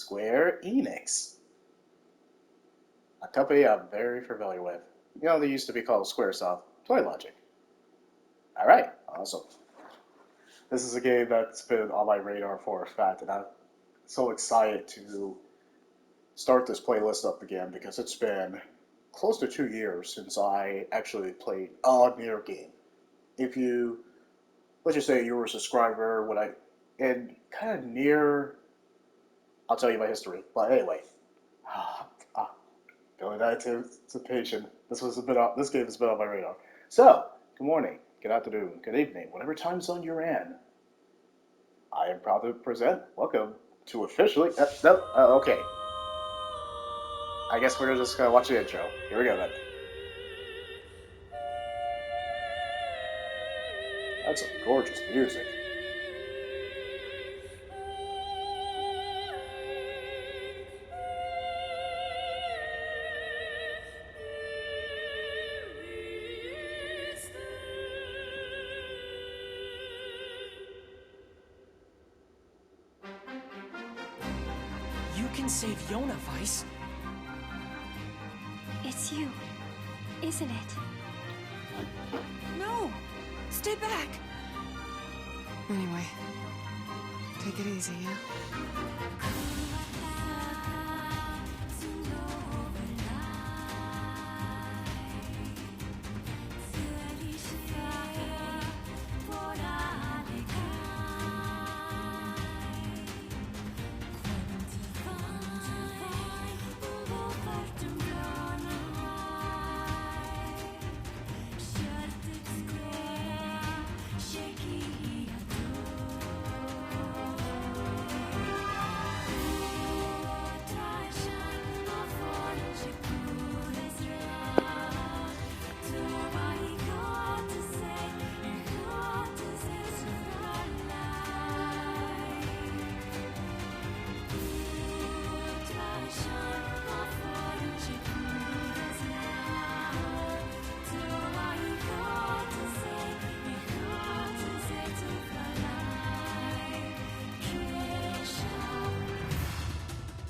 Square Enix, a company I'm very familiar with. You know, they used to be called Squaresoft Toy Logic. Alright, awesome. This is a game that's been on my radar for a fact, and I'm so excited to start this playlist up again because it's been close to 2 years since I actually played a NieR game. If you, let's just say you were a subscriber and kind of NieR, I'll tell you my history. But anyway, going back to anticipation, this game has been on my radar. So, good morning, good afternoon, good evening, whatever time zone you're in. I am proud to present, welcome to officially, okay. I guess we're just gonna watch the intro. Here we go then. That's some gorgeous music. You can save Yonah, Vice. It's you, isn't it? No! Stay back! Anyway, take it easy, yeah?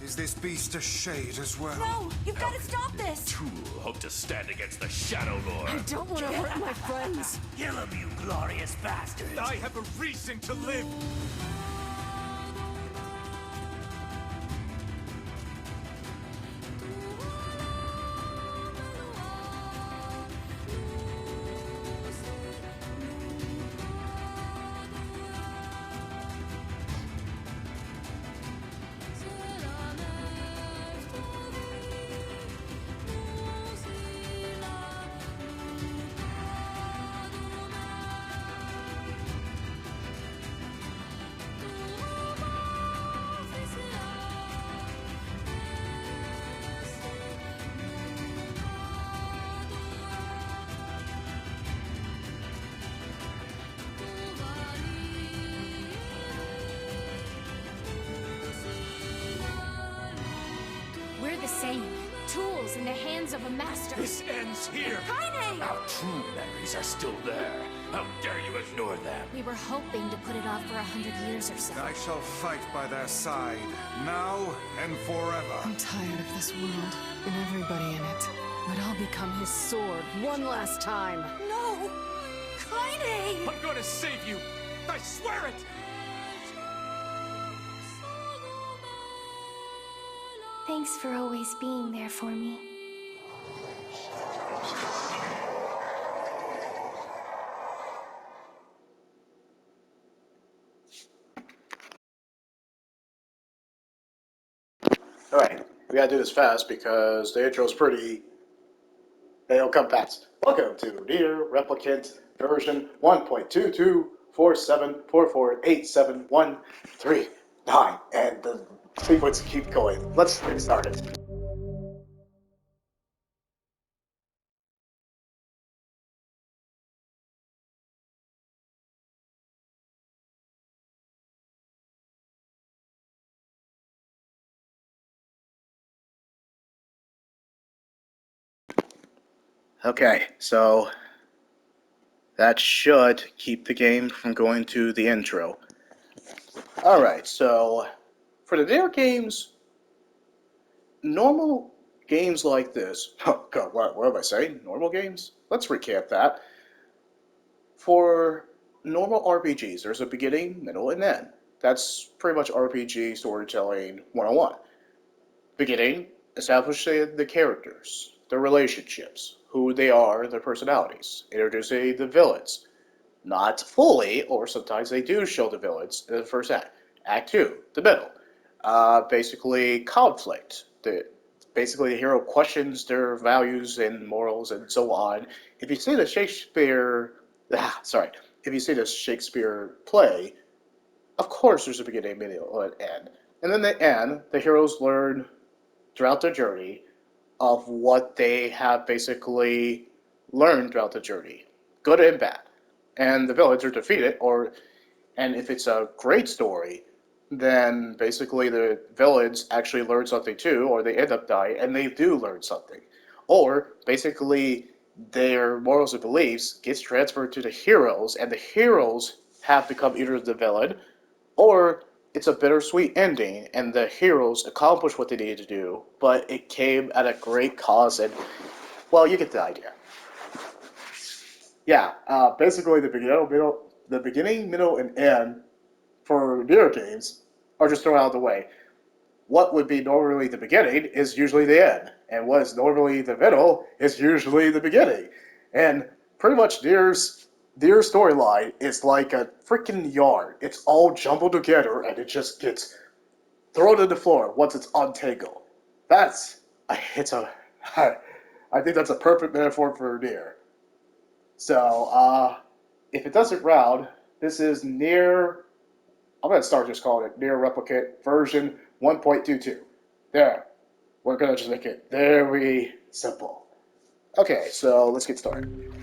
Is this beast a shade as well? No! You've got to stop this! Tool hope to stand against the Shadow Lord. I don't want to hurt my friends. Kill him, you glorious bastard! I have a reason to live! We're the same. Tools in the hands of a master. This ends here! Kaine! Our true memories are still there. How dare you ignore them? We were hoping to put it off for 100 years or so. I shall fight by their side, now and forever. I'm tired of this world and everybody in it. But I'll become his sword one last time. No! Kaine! I'm gonna save you! I swear it! Thanks for always being there for me. Alright, we gotta do this fast because the intro's they'll come fast. Welcome to NieR Replicant version 1.2247448739, and the sequence keep going. Let's get started. Okay, so that should keep the game from going to the intro. Alright, so for the NieR games, normal games like this, oh god, what am I saying? Normal games? Let's recap that. For normal RPGs, there's a beginning, middle, and end. That's pretty much RPG storytelling 101. Beginning, establish the characters, their relationships, who they are, their personalities. Introducing the villains. Not fully, or sometimes they do show the villains in the first act. Act 2, the middle. Basically, conflict. Basically, the hero questions their values and morals and so on. If you see the if you see the Shakespeare play, of course there's a beginning, middle, and end. And then the end, the heroes learn throughout their journey of what they have basically learned throughout the journey, good and bad. And the villains are defeated, and if it's a great story, then basically the villains actually learn something too, or they end up dying and they do learn something. Or basically their morals and beliefs gets transferred to the heroes, and the heroes have become either the villain, or it's a bittersweet ending, and the heroes accomplish what they needed to do, but it came at a great cost, and, well, you get the idea. Yeah, basically the beginning, middle, and end for NieR games are just thrown out of the way. What would be normally the beginning is usually the end, and what is normally the middle is usually the beginning. And pretty much NieR's storyline is like a freaking yarn. It's all jumbled together, and it just gets thrown to the floor once it's untangled. It's a, I think that's a perfect metaphor for NieR. So, if it doesn't round, this is NieR. I'm going to start just calling it NieR Replicant version 1.22. There. We're going to just make it very simple. Okay, so let's get started.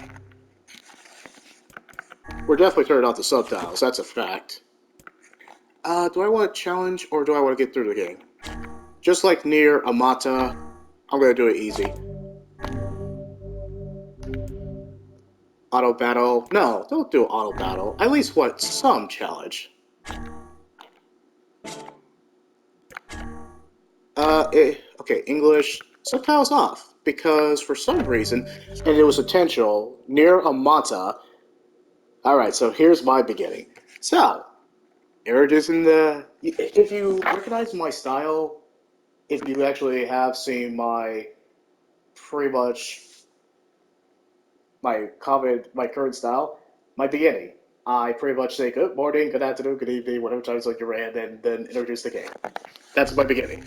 We're definitely turning off the subtitles, that's a fact. Do I want to challenge or do I want to get through the game? Just like NieR Automata, I'm going to do it easy. Auto battle. No, don't do auto battle. I at least want some challenge. Okay, English. Subtitles off. Because for some reason, and it was intentional, NieR Automata. Alright, so here's my beginning. So, introducing the. If you recognize my style, if you actually have seen my pretty much my current style, my beginning. I pretty much say good morning, good afternoon, good evening, whatever time's like you're in, and then introduce the game. That's my beginning.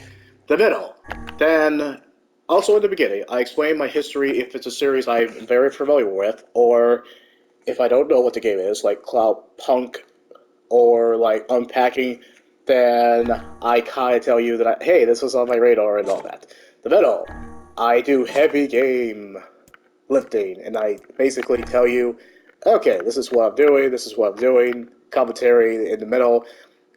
The middle. Then, also in the beginning, I explain my history if it's a series I'm very familiar with, or if I don't know what the game is, like Cloud Punk, or like Unpacking, then I kind of tell you that, hey, this was on my radar and all that. The middle. I do heavy game lifting, and I basically tell you, okay, this is what I'm doing, commentary in the middle,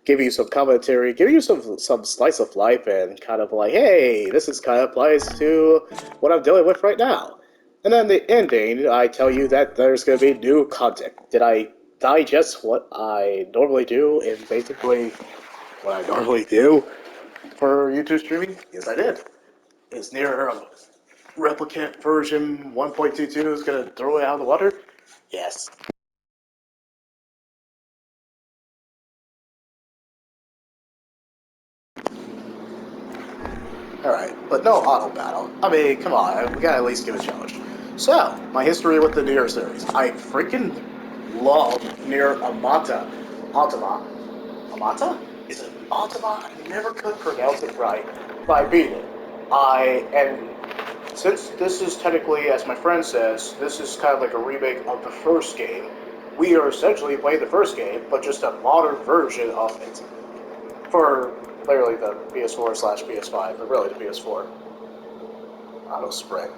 give you some commentary, give you some slice of life, and kind of like, hey, this is kind of applies to what I'm dealing with right now. And then the ending, I tell you that there's going to be new content. Did I digest what I normally do, and basically what I normally do for YouTube streaming? Yes, I did. Is NieR Replicant version 1.22 is going to throw it out of the water? Yes. Alright, but no auto battle. I mean, come on, we gotta at least give it a challenge. So, my history with the NieR series. I freaking love NieR Automata. Automata? Is it Automata? I never could pronounce it right, but I beat it. And since this is technically, as my friend says, this is kind of like a remake of the first game, we are essentially playing the first game, but just a modern version of it. For literally the PS4/PS5, but really the PS4. Auto spring.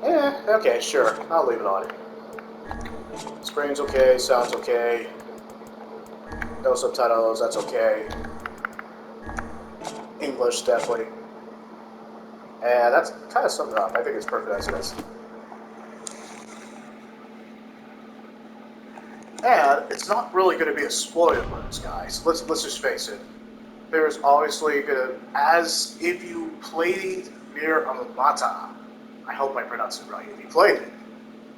Okay, sure. I'll leave it on. Screen's okay, sound's okay. No subtitles, that's okay. English, definitely. And that's kind of summed it up. I think it's perfect as it is. And it's not really going to be a spoiler for this, guys. Let's just face it. There's obviously gonna, as if you played NieR Replicant. I hope I pronounced it right. If you played it,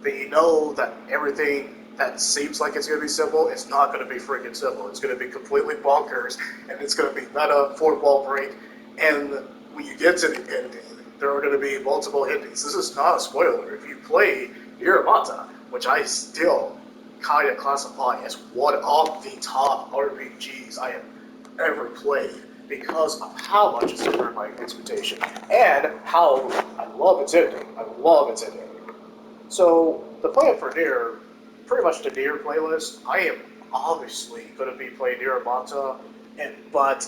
then you know that everything that seems like it's going to be simple is not going to be freaking simple. It's going to be completely bonkers, and it's going to be meta, fourth wall break, and when you get to the ending, there are going to be multiple endings. This is not a spoiler. If you play NieR Replicant, which I still kind of classify as one of the top RPGs I have ever played, because of how much it's surpassed my expectation, and how I love its ending. I love its ending. So, the plan for NieR, pretty much the NieR playlist, I am obviously going to be playing NieR Replicant, but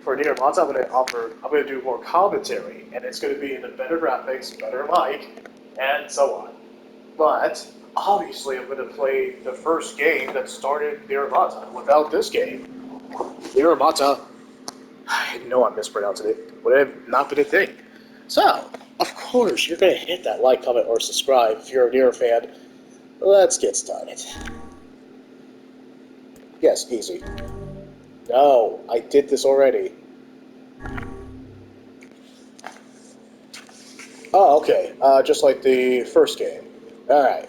for NieR Replicant, I'm going to do more commentary, and it's going to be in the better graphics, better mic, and so on. But, obviously, I'm going to play the first game that started NieR Replicant. Without this game, NieR Replicant, I know I'm mispronouncing it, would have not been a thing. So, of course, you're going to hit that like, comment, or subscribe if you're a NieR fan. Let's get started. Yes, easy. No, I did this already. Oh, okay. Just like the first game. Alright.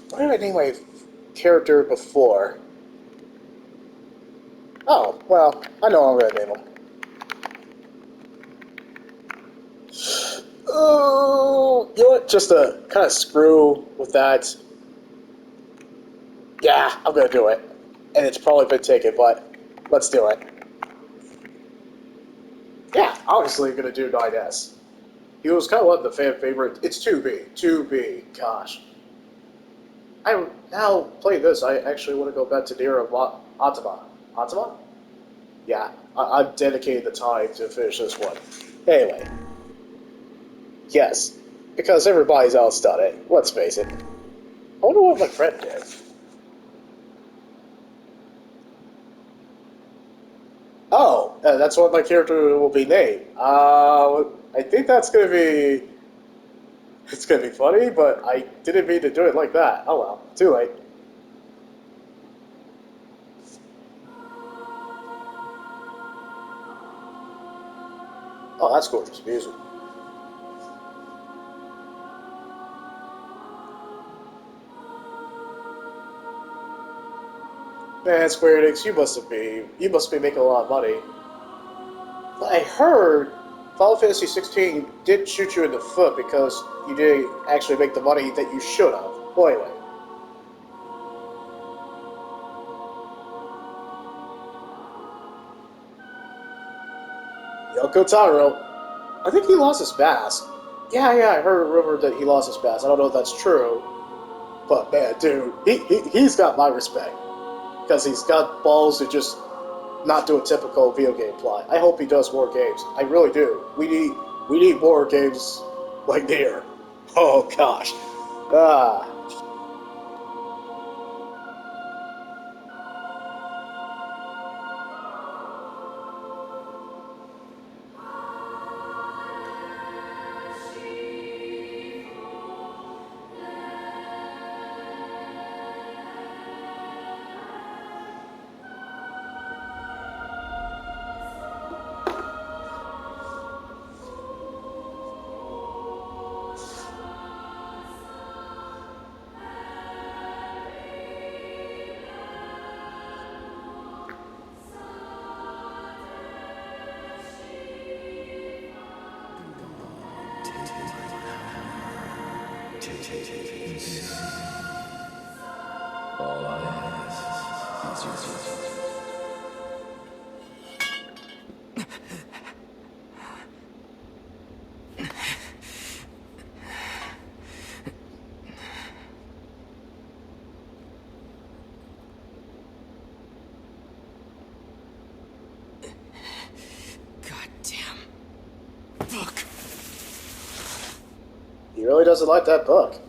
What did I name my character before? Oh, well, I know I'm going to name him. Oh, you know what? Just to kind of screw with that. Yeah, I'm going to do it. And it's probably been taken, but let's do it. Yeah, obviously going to do 9S. He was kind of one of the fan favorite. It's 2B. 2B. Gosh. I now playing this, I actually want to go back to NieR Replicant. Atama? Yeah, I'm dedicating the time to finish this one. Anyway. Yes. Because everybody's else done it. Let's face it. I wonder what my friend did. Oh, that's what my character will be named. I think that's gonna be... It's gonna be funny, but I didn't mean to do it like that. Oh well, too late. Oh, that's gorgeous music. Man, Square Enix, you must be making a lot of money. But I heard Final Fantasy 16 did shoot you in the foot because you didn't actually make the money that you should have. Well, anyway. Yoko Taro, I think he lost his mask. Yeah, I heard a rumor that he lost his mask. I don't know if that's true. But man, dude, he's got my respect. Because he's got balls to just not do a typical video game plot. I hope he does more games. I really do. We need more games like NieR. Oh gosh. Ah. All I ask is your Goddamn book. He really doesn't like that book.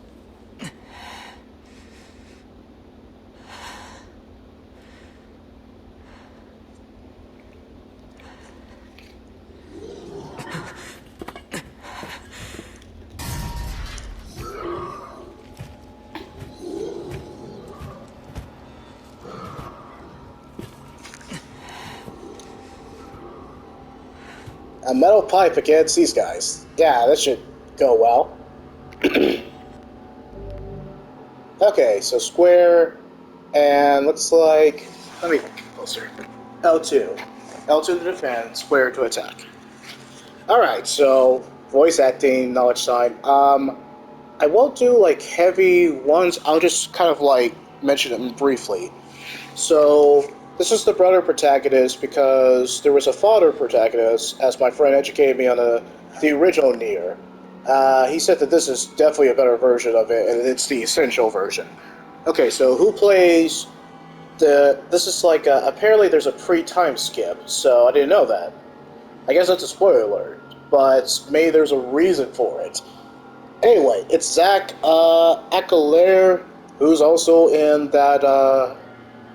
A metal pipe against these guys. Yeah, that should go well. Okay, so square, and looks like... Let me get closer. L2. L2 to defend, square to attack. Alright, so voice acting, knowledge sign. I won't do like heavy ones, I'll just kind of like mention them briefly. So, this is the brother protagonist because there was a father protagonist, as my friend educated me on the original NieR. He said that this is definitely a better version of it, and it's the essential version. Okay, so who plays the... This is like, apparently there's a pre-time skip, so I didn't know that. I guess that's a spoiler alert, but maybe there's a reason for it. Anyway, it's Zach Acalaire, who's also in that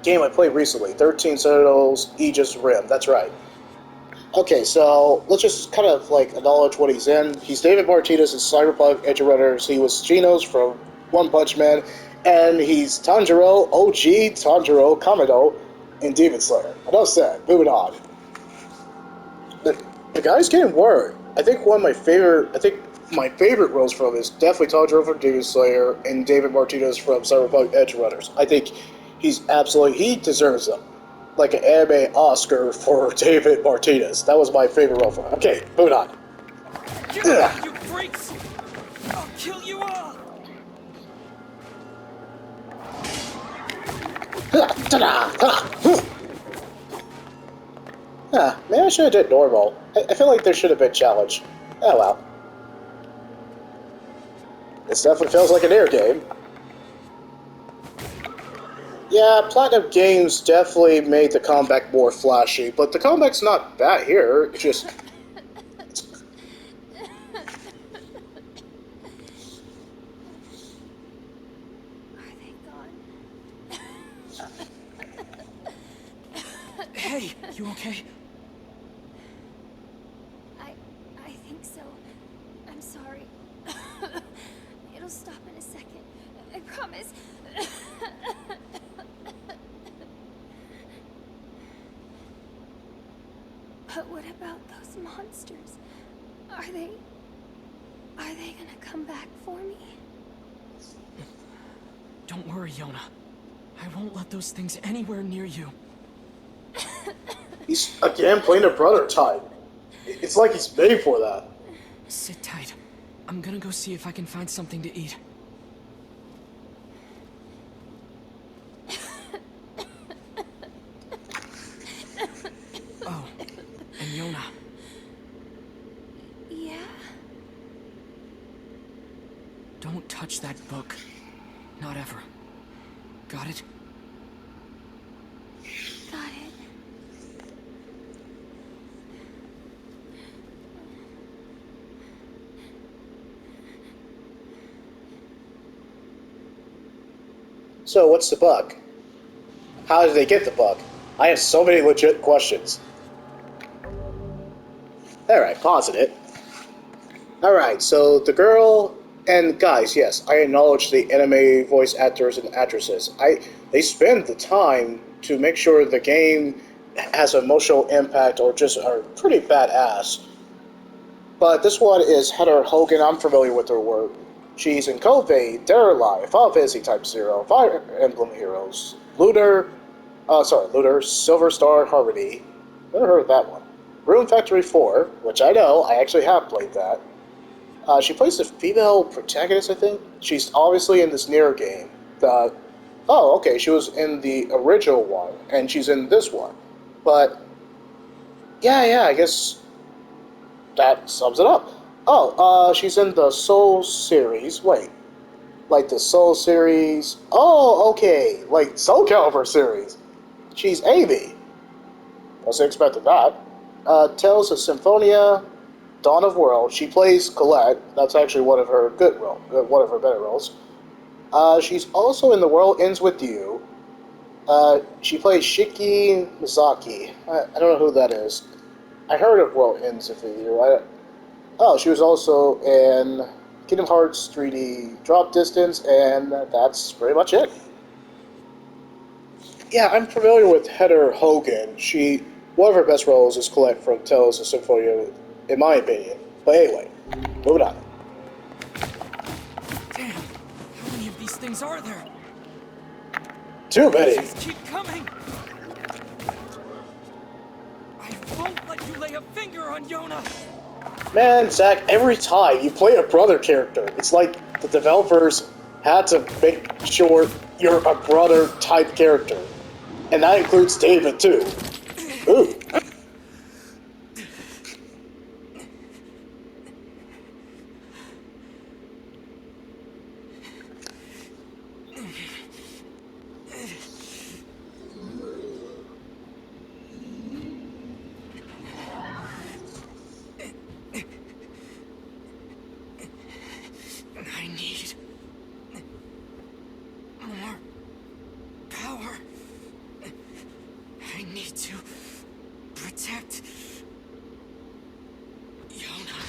game I played recently, 13 Sentinels, Aegis Rim, that's right. Okay, so let's just kind of like acknowledge what he's in. He's David Martinez in Cyberpunk Edge Runners. He was Genos from One Punch Man, and he's Tanjiro, OG Tanjiro Kamado in Demon Slayer. Enough said, moving on. The guy's getting word. I think my favorite roles from him is definitely Tanjiro from Demon Slayer and David Martinez from Cyberpunk Edge Runners. I think he deserves them. Like an anime Oscar for David Martinez. That was my favorite role for him. Okay, moving on. Get back, you freaks! I'll kill you all! Maybe I should have did normal. I feel like there should have been challenge. Oh well. This definitely feels like a NieR game. Yeah, Platinum Games definitely made the combat more flashy, but the combat's not bad here. It's just... Are they gone? Hey, you okay? I think so. I'm sorry. It'll stop in a second. I promise. But what about those monsters? Are they gonna come back for me? Don't worry, Yonah. I won't let those things anywhere near you. He's, again, playing a brother type. It's like he's made for that. Sit tight. I'm gonna go see if I can find something to eat. Oh, and Yonah. Yeah? Don't touch that book. Not ever. Got it? Got it. So, what's the bug? How did they get the bug? I have so many legit questions. Alright, pausing it. Alright, so the girl and guys, yes, I acknowledge the anime voice actors and actresses. They spend the time to make sure the game has emotional impact or just are pretty badass. But this one is Heather Hogan. I'm familiar with her work. She's in Code Vein, Dead or Alive, Final Fantasy Type 0, Fire Emblem Heroes, Looter, Silver Star Harmony. Never heard of that one. Rune Factory 4, which I know, I actually have played that. She plays the female protagonist, I think. She's obviously in this NieR game. Oh, okay, she was in the original one, and she's in this one. But, yeah, I guess that sums it up. Oh, she's in the Soul series. Wait, like the Soul series? Oh, okay, like Soul Calibur series. She's Amy. Wasn't expecting that. Tales of Symphonia, Dawn of World. She plays Colette. That's actually one of her one of her better roles. She's also in The World Ends With You. She plays Shiki Mizaki. I don't know who that is. I heard of World Ends With You. She was also in Kingdom Hearts 3D Drop Distance, and that's pretty much it. Yeah, I'm familiar with Heather Hogan. One of her best roles is Colette from Tales of Symphonia in my opinion. But anyway, moving on. Damn, how many of these things are there? Too many. Just keep coming! I won't let you lay a finger on Yonah! Man, Zach, every time you play a brother character, it's like the developers had to make sure you're a brother type character. And that includes David too. Ooh. I need more power. I need to protect Yonah.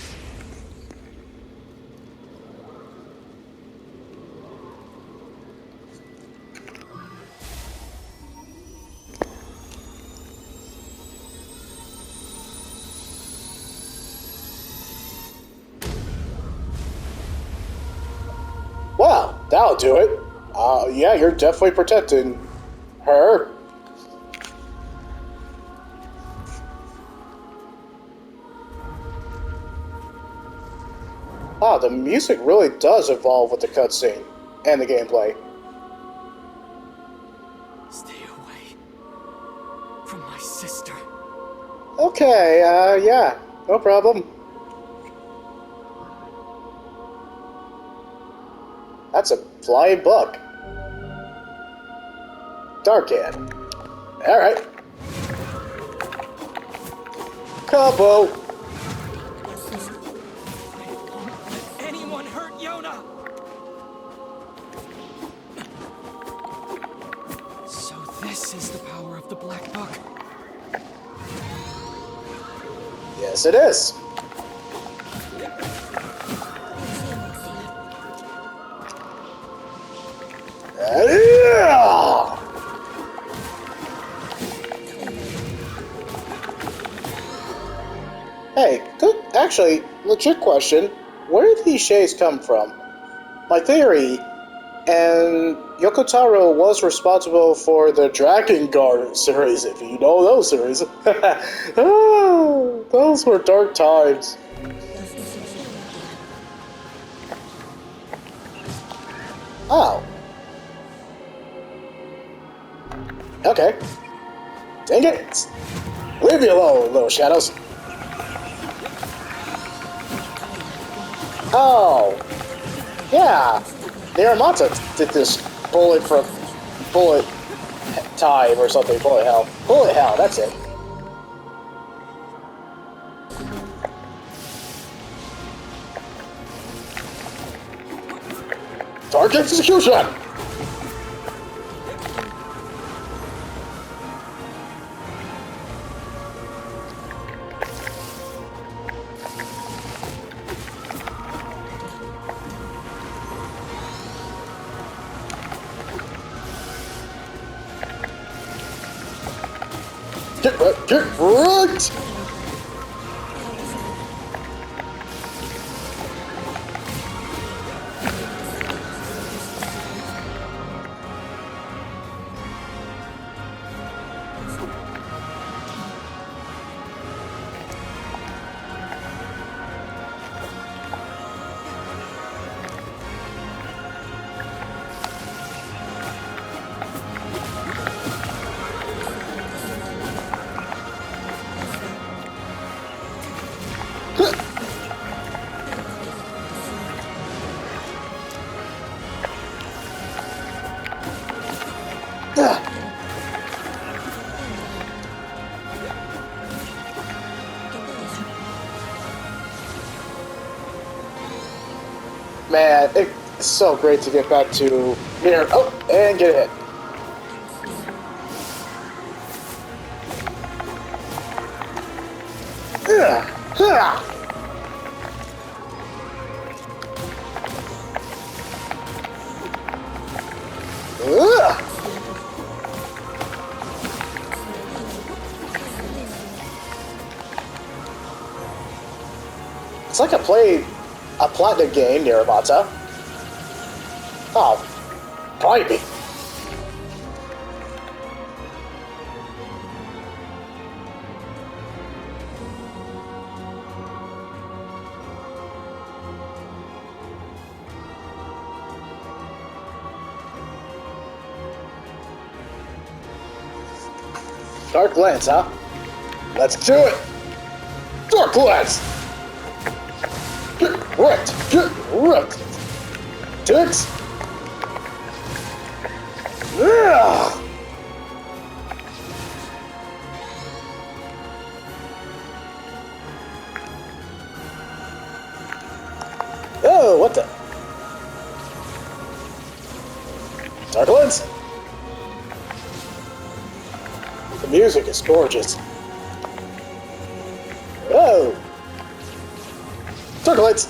Wow, that'll do it. Yeah, you're definitely protecting her. Wow, the music really does evolve with the cutscene and the gameplay. Stay away from my sister. Okay, yeah, no problem. That's a flying buck. Darkhand. Alright. Combo. Let anyone hurt Yonah! So this is the power of the Black Book. Yes, it is. Yeah! Hey, good. Actually, legit question. Where did these shades come from? My theory, and Yoko Taro was responsible for the Dragon Guard series, if you know those series. Those were dark times. Oh. Okay. Dang it! Leave me alone, little shadows. Oh. Yeah. NieR Replicant did this bullet time or something. Bullet hell. Bullet hell, that's it. Dark execution! Get wrecked! Get wrecked! Man, it's so great to get back to NieR. Oh, and get a hit. It's like I played a platinum game, NieR Replicant. Oh, probably. Dark Lens, huh? Let's do it! Dark Lens! Get wrecked! Get wrecked! Dicks! Yeah! Oh, what the? Dark Lens! The music is gorgeous. Oh! Dark Lens!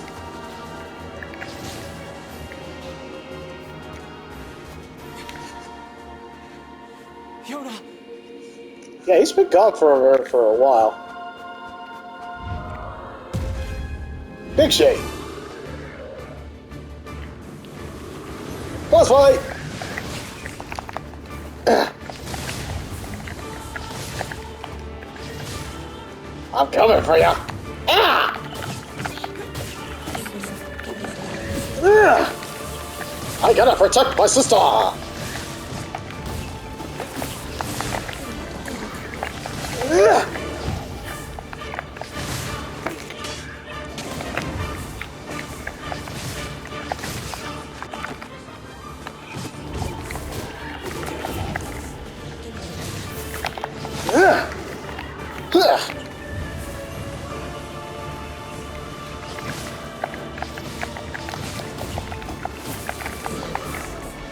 Yonah! Yeah, he's been gone for a while. Big Shade! Boss fight! I'm coming for ya! Ah! I gotta protect my sister!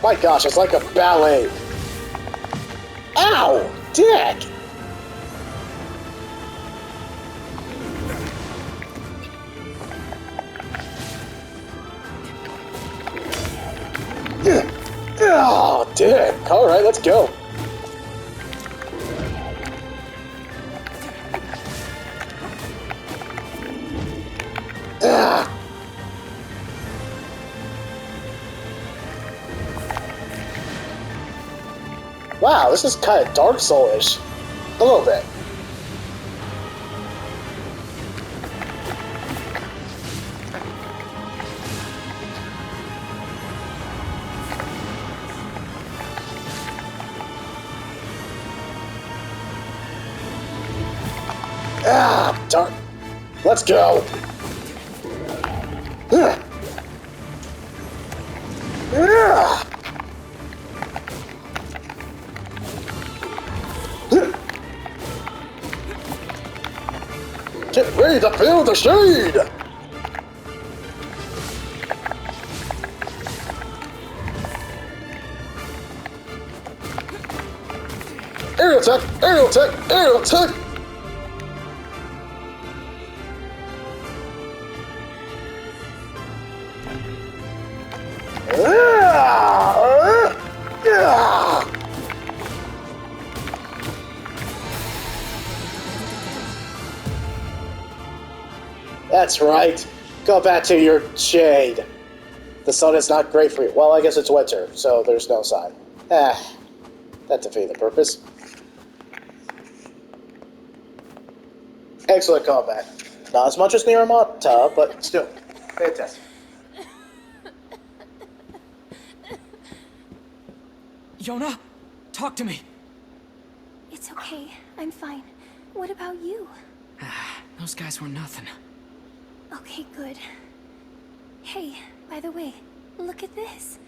My gosh, it's like a ballet. Ow! Dick! Oh, dick. Alright, let's go. Wow, this is kind of Dark Soul-ish. A little bit. Ah, darn. Let's go. Get ready to feel the shade! Aerial attack! Aerial attack! Aerial attack! That's right. Go back to your shade. The sun is not great for you. Well, I guess it's winter, so there's no sun. Ah, that defeated the purpose. Excellent combat. Not as much as NieR Replicant, but still, fantastic. Yonah, talk to me. It's okay. I'm fine. What about you? Those guys were nothing. Okay, good. Hey, by the way, look at this.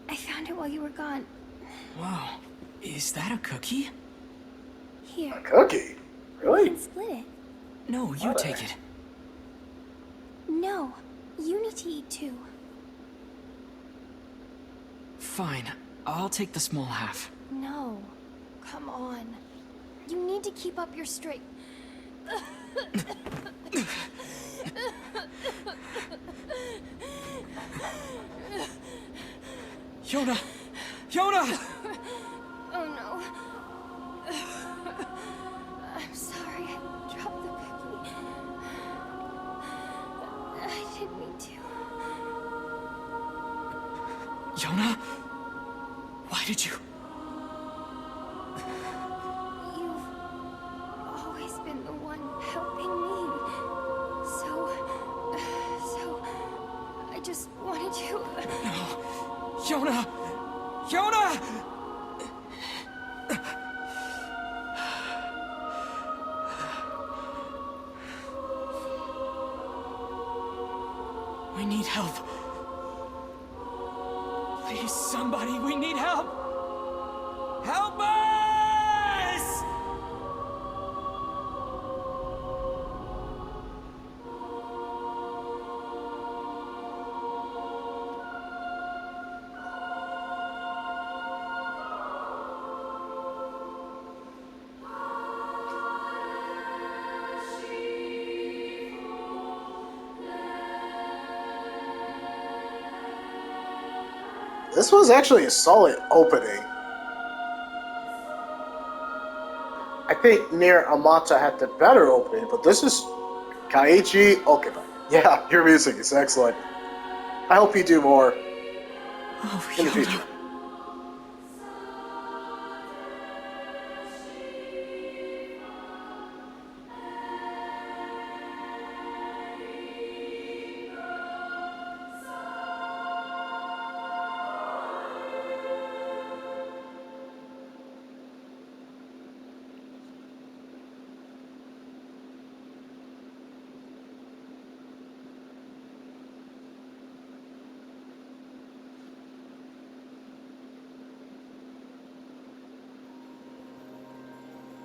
I found it while you were gone. Whoa, is that a cookie? Here. Cookie? You Really? can split it. No, you take it. No, you need to eat too. Fine, I'll take the small half. No, come on. You need to keep up your straight. Yonah! Yonah! Oh no. I'm sorry, I dropped the cookie. Yonah? Why did you... You've always been the one helping me. So I just wanted you. No. Yonah! Yonah! We need help. Please, somebody, we need help! Help us! This was actually a solid opening. I think NieR Amata had the better opening, but this is Kaiichi Okeba. Yeah, your music is excellent. I hope you do more Oh, in the Yonah. future.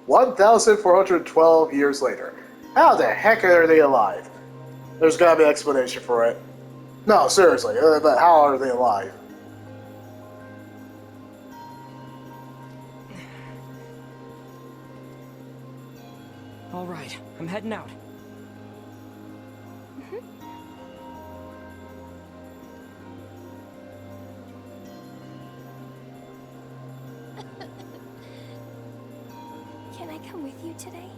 $1,412 years later. How the heck are they alive? There's gotta be an explanation for it. No, seriously, but how are they alive? All right, I'm heading out. Can I come with you today?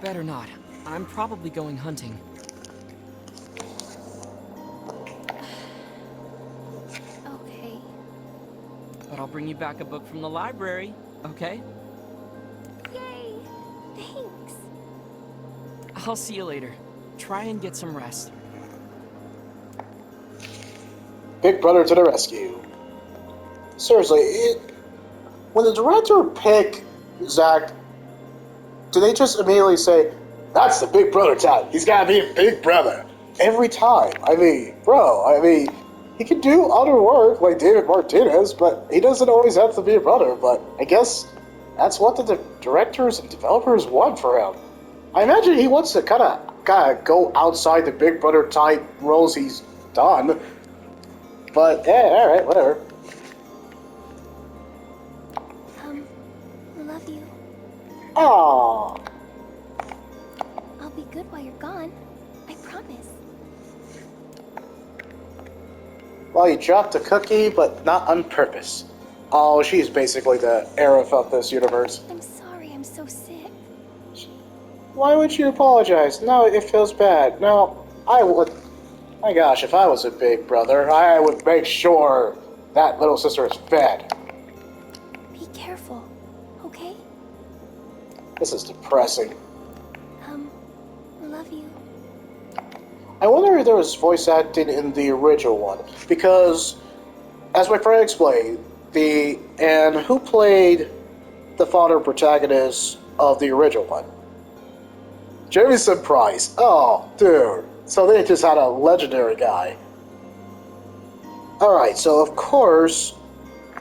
Better not. I'm probably going hunting. Okay. But I'll bring you back a book from the library, okay? Yay! Thanks. I'll see you later. Try and get some rest. Big Brother to the rescue. Seriously, when the director picked Zack, do they just immediately say, that's the Big Brother type, he's gotta be a Big Brother? Every time. I mean, he can do other work like David Martinez, but he doesn't always have to be a brother, but I guess that's what the directors and developers want for him. I imagine he wants to kind of go outside the Big Brother type roles he's done, but yeah, alright, whatever. Love you. Aww. I'll be good while you're gone. I promise. Well, you dropped a cookie, but not on purpose. Oh, she's basically the Aerith of this universe. I'm sorry I'm so sick. Why would you apologize? No, it feels bad. No, I would... My gosh, if I was a big brother, I would make sure that little sister is fed. Be careful, okay? This is depressing. Love you. I wonder if there was voice acting in the original one, because, as my friend explained, who played the father protagonist of the original one? Jamison Price. Oh, dude. So they just had a legendary guy. Alright, so of course,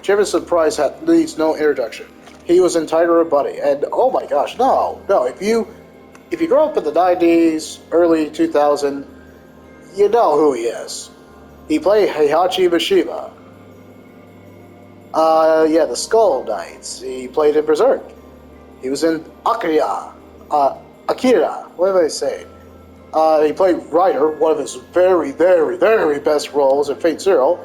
Jamison Price needs no introduction. He was in Tiger and Bunny, and oh my gosh, no, if you grew up in the 90s, early 2000s, you know who he is. He played Heihachi Mishima. The Skull Knights. He played in Berserk. He was in Akira, what did I say? He played Ryder, one of his very, very, very best roles in Fate Zero.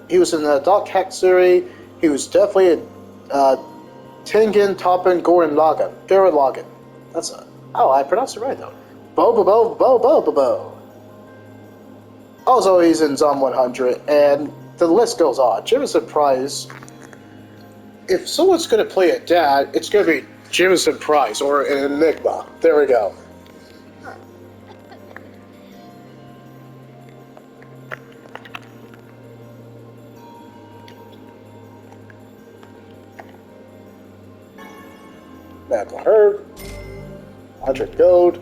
He was in the Doc Heck series. He was definitely in Tengen Toppan Gurren Lagann. That's I pronounced it right though. Bo. Also, he's in Zom 100, and the list goes on. Jamison Price. If someone's going to play a dad, it's going to be Jamison Price or an Enigma. There we go. Medical Herb. 100 gold.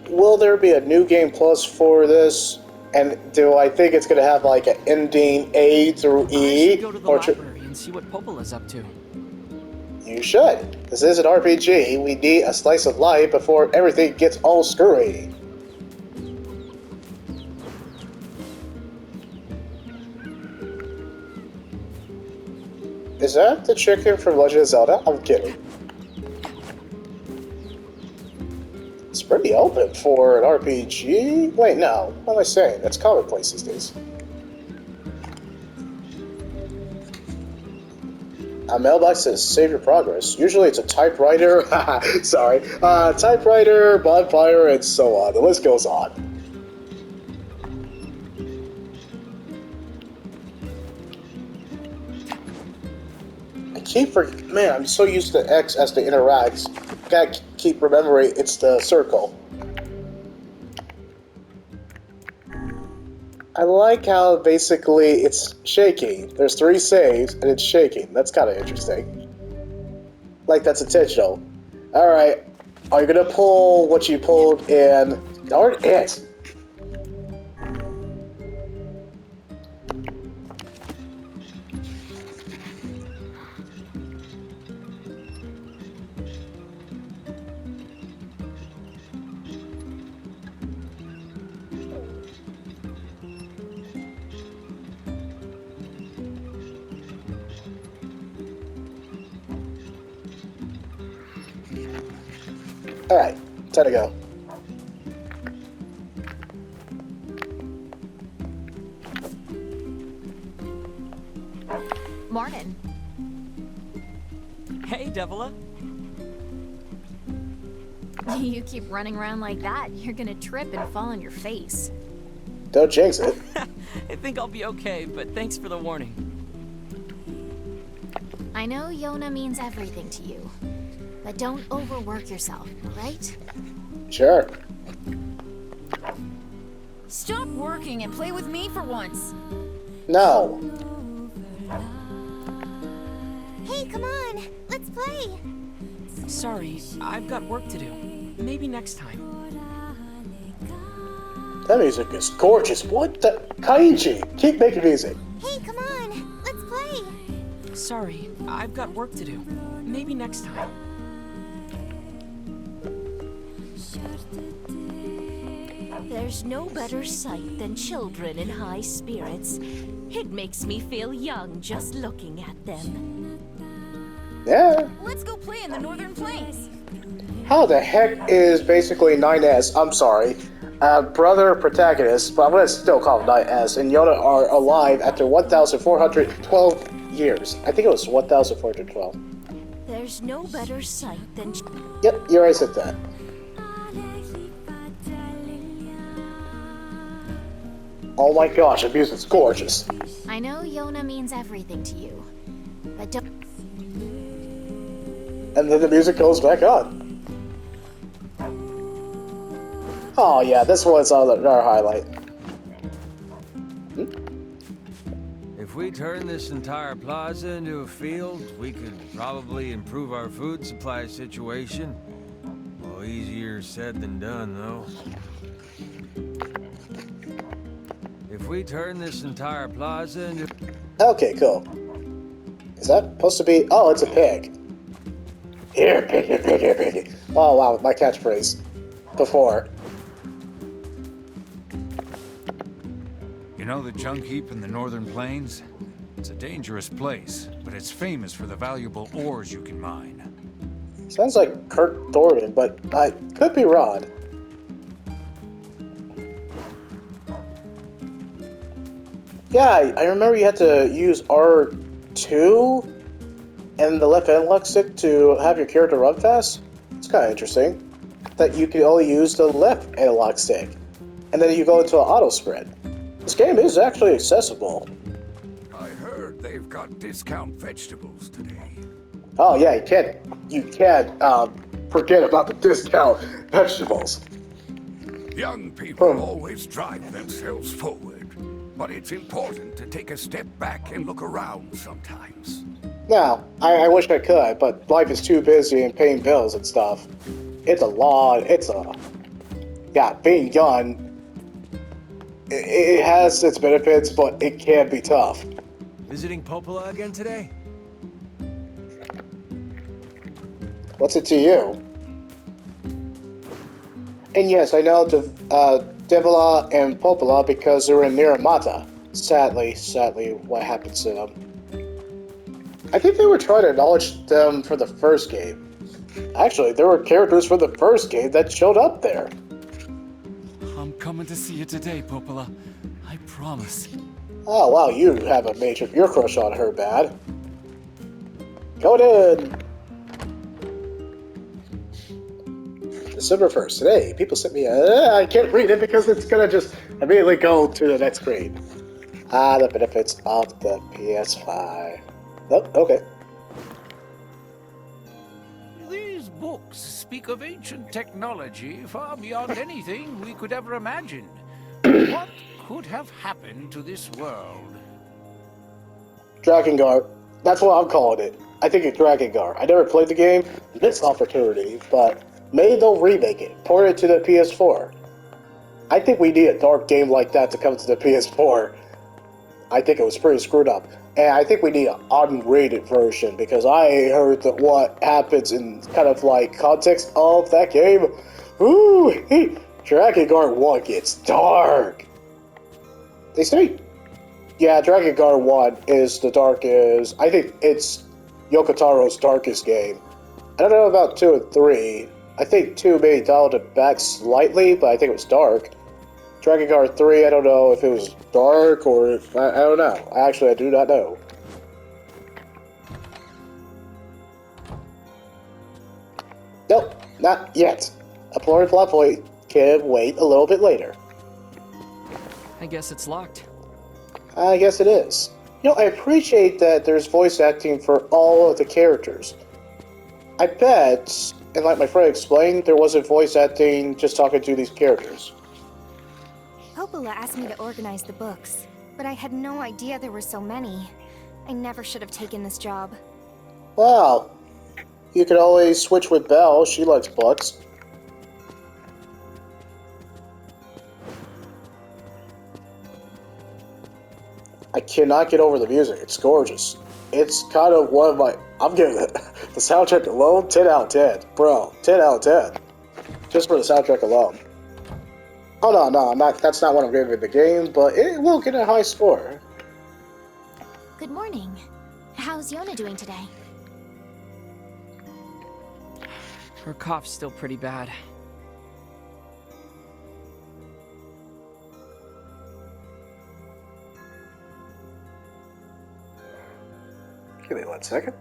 Will there be a new game plus for this? And do I think it's going to have like an ending A through I E? should go to the library and see what Popola's up to. You should. This is an RPG. We need a slice of life before everything gets all screwy. Is that the chicken from Legend of Zelda? I'm kidding. It's pretty open for an RPG. Wait, no. What am I saying? That's commonplace these days. A mailbox says save your progress. Usually it's a typewriter. Sorry. Typewriter, bonfire, and so on. The list goes on. Man, I'm so used to X as to interact. Gotta keep remembering it's the circle. I like how basically it's shaking. There's 3 saves and it's shaking. That's kind of interesting. Like that's intentional. Alright, are you gonna pull what you pulled in... Darn it! Alright, time to go. Morning. Hey, Devila. You keep running around like that, you're gonna trip and fall on your face. Don't jinx it. I think I'll be okay, but thanks for the warning. I know Yonah means everything to you, but don't overwork yourself, alright? Sure. Stop working and play with me for once. No. Hey, come on. Let's play. Sorry, I've got work to do. Maybe next time. That music is gorgeous. What the... Kaiji! Keep making music. Hey, come on. Let's play. Sorry, I've got work to do. Maybe next time. There's no better sight than children in high spirits. It makes me feel young just looking at them. Yeah. Let's go play in the Northern Plains. How the heck is basically 9S, I'm sorry, brother protagonist, but I'm gonna still call him 9S, and Yonah are alive after 1,412 years. I think it was 1,412. There's no better sight than... Yep, you already said that. Oh my gosh, the music's gorgeous. I know Yonah means everything to you, but don't... And then the music goes back on. Oh yeah, this one's our highlight. If we turn this entire plaza into a field, we could probably improve our food supply situation. Well, easier said than done, though. If we turn this entire plaza into... Okay, cool. Is that supposed to be... Oh, it's a pig. Here, piggy, piggy, piggy. Oh wow, my catchphrase. Before. You know the junk heap in the Northern Plains? It's a dangerous place, but it's famous for the valuable ores you can mine. Sounds like Kurt Thornton, but I could be wrong. Yeah, I remember you had to use R2 and the left analog stick to have your character run fast. It's kind of interesting. that you can only use the left analog stick, and then you go into an auto sprint. This game is actually accessible. I heard they've got discount vegetables today. Oh yeah, you can't forget about the discount vegetables. Young people always drive themselves forward, but it's important to take a step back and look around sometimes. Now, I wish I could, but life is too busy and paying bills and stuff. It's a lot. Being young, it has its benefits, but it can be tough. Visiting Popola again today? What's it to you? And yes, I know Devola and Popola because they were in NieR Replicant. Sadly, what happens to them? I think they were trying to acknowledge them for the first game. Actually, there were characters from the first game that showed up there. I'm coming to see you today, Popola. I promise. Oh wow, you have a major your crush on her, bad. Go in. December 1st. Today, people sent me I can't read it because it's gonna just immediately go to the next screen. The benefits of the PS5. Oh, okay. These books speak of ancient technology far beyond anything we could ever imagine. What could have happened to this world? Drakengard. That's what I'm calling it. I think it's Drakengard. I never played the game. Missed opportunity, but maybe they'll remake it, port it to the PS4. I think we need a dark game like that to come to the PS4. I think it was pretty screwed up. And I think we need an unrated version because I heard that what happens in kind of like context of that game. Ooh, Drakengard 1 gets dark. They say, yeah, Drakengard 1 is the darkest. I think it's Yokotaro's darkest game. I don't know about 2 and 3. I think 2 maybe dialed it back slightly, but I think it was dark. Drakengard 3, I don't know if it was dark or if, I don't know. Actually, I do not know. Nope, not yet. A plot point can wait a little bit later. I guess it's locked. I guess it is. You know, I appreciate that there's voice acting for all of the characters. I bet, and like my friend explained, there wasn't voice acting just talking to these characters. Popola asked me to organize the books, but I had no idea there were so many. I never should have taken this job. Wow. You could always switch with Belle. She likes books. I cannot get over the music. It's gorgeous. It's kind of one of my... I'm giving it... The soundtrack alone, 10 out of 10. Bro, 10 out of 10. Just for the soundtrack alone. Oh, no, I'm not, that's not what I'm giving the game, but it will get a high score. Good morning. How's Yonah doing today? Her cough's still pretty bad. Give me 1 second.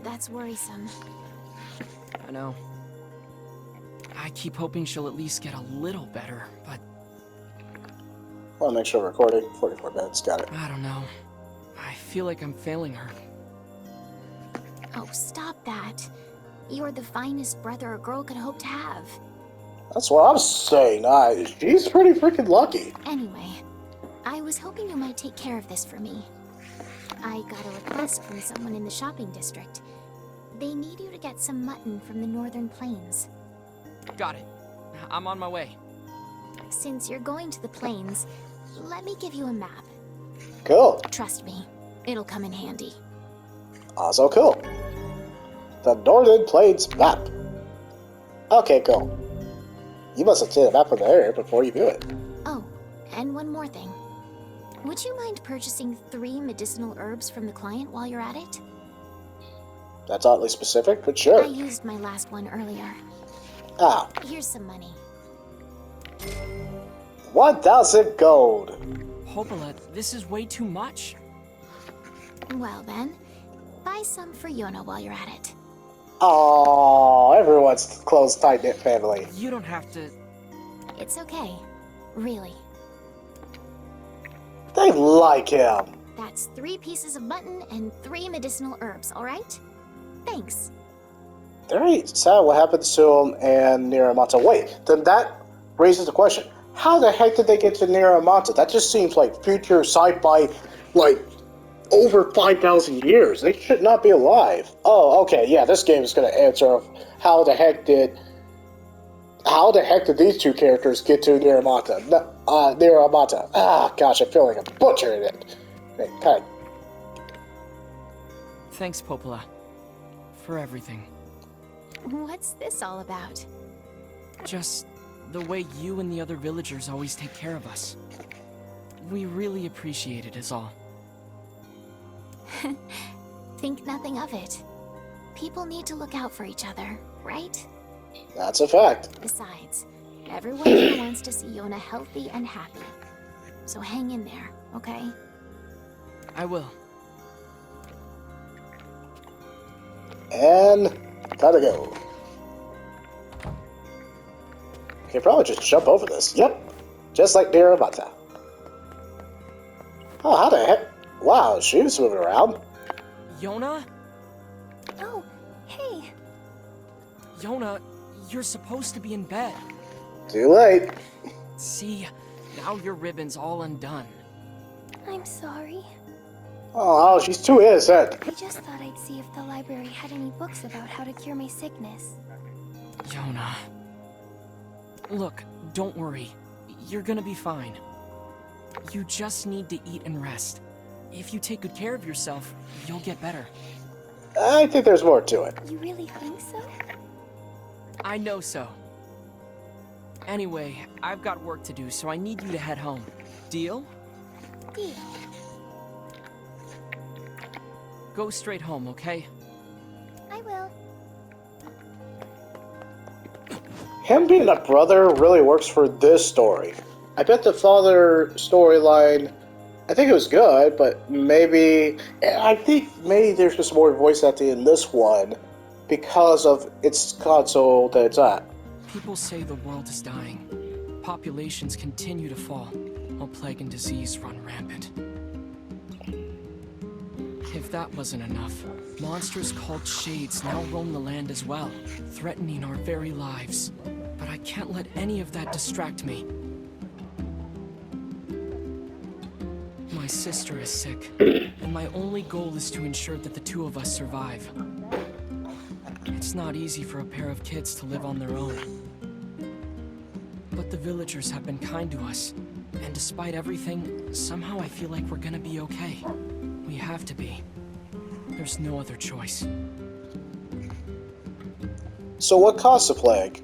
That's worrisome. I know. I keep hoping she'll at least get a little better, but... I want to make sure we're recording. 44 minutes, got it. I don't know. I feel like I'm failing her. Oh, stop that. You're the finest brother a girl could hope to have. That's what I'm saying. She's pretty freaking lucky. Anyway, I was hoping you might take care of this for me. I got a request from someone in the shopping district. They need you to get some mutton from the northern plains. Got it. I'm on my way. Since you're going to the plains, let me give you a map. Cool. Trust me, it'll come in handy. Also cool. The Northern Plains map. Okay, cool. You must have seen a map of the area before you view it. Oh, and one more thing. Would you mind purchasing 3 medicinal herbs from the client while you're at it? That's oddly specific, but sure. I used my last one earlier. Ah, Here's some money. 1,000 gold. Popola, this is way too much. Well then, buy some for Yonah while you're at it. Oh, everyone's close, tight-knit family. You don't have to... It's okay. Really. They like him. That's 3 pieces of mutton and 3 medicinal herbs, alright? Thanks. Very sad what happened to him and NieR Replicant. Wait, then that raises the question. How the heck did they get to NieR Replicant? That just seems like future sci-fi, like, over 5,000 years. They should not be alive. Oh, okay, yeah, this game is going to answer how the heck did these two characters get to NieR Replicant? NieR Replicant. Ah, gosh, I feel like I'm butchering it. Hey, kind of. Thanks, Popola. For everything. What's this all about? Just the way you and the other villagers always take care of us. We really appreciate it, is all. Think nothing of it. People need to look out for each other, right? That's a fact. Besides, everyone here wants to see Yonah healthy and happy. So hang in there, okay? I will. And gotta go. Okay, probably just jump over this. Yep, just like NieR Replicant. Oh, how the heck? Wow, she was moving around. Yonah? Oh, hey. Yonah, you're supposed to be in bed. Too late. See, now your ribbon's all undone. I'm sorry. Oh, she's too innocent. I just thought I'd see if the library had any books about how to cure my sickness. Yonah. Look, don't worry. You're gonna be fine. You just need to eat and rest. If you take good care of yourself, you'll get better. I think there's more to it. You really think so? I know so. Anyway, I've got work to do, so I need you to head home. Deal? Deal. Go straight home, okay? I will. Him being a brother really works for this story. I bet the father storyline, I think it was good, but I think maybe there's just more voice acting in this one because of its console that it's at. People say the world is dying. Populations continue to fall, while plague and disease run rampant. If that wasn't enough, monsters called Shades now roam the land as well, threatening our very lives. But I can't let any of that distract me. My sister is sick, and my only goal is to ensure that the two of us survive. It's not easy for a pair of kids to live on their own. But the villagers have been kind to us, and despite everything, somehow I feel like we're gonna be okay. We have to be. There's no other choice. So what caused the plague?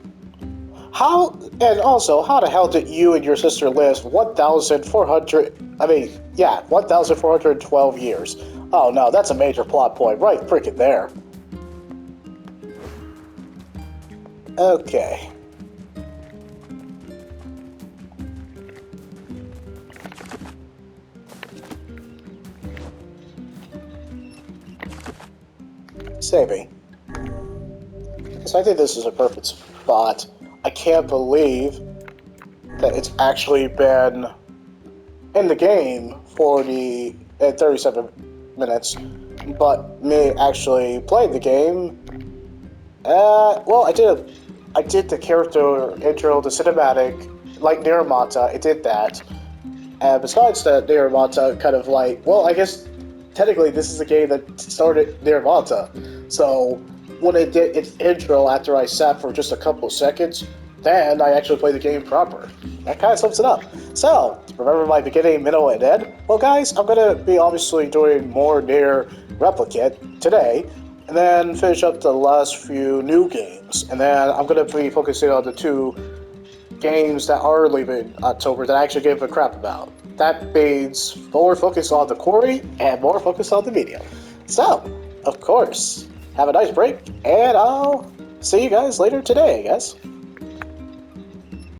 How the hell did you and your sister live 1,412 years? Oh no, that's a major plot point right freaking there. Okay. Saving. So I think this is a perfect spot. I can't believe that it's actually been in the game for 37 minutes, but me actually played the game. Well, I did the character intro, the cinematic, like NieR Replicant. It did that. And besides that, NieR Replicant kind of like, well, I guess technically this is the game that started NieR Replicant. So when it did its intro after I sat for just a couple of seconds, then I actually played the game proper. That kind of sums it up. So, remember my beginning, middle, and end? Well guys, I'm going to be obviously doing more NieR Replicant today, and then finish up the last few new games. And then I'm going to be focusing on the 2 games that are leaving October that I actually give a crap about. That means more focus on the quarry and more focus on the medium. So, of course, have a nice break, and I'll see you guys later today, I guess.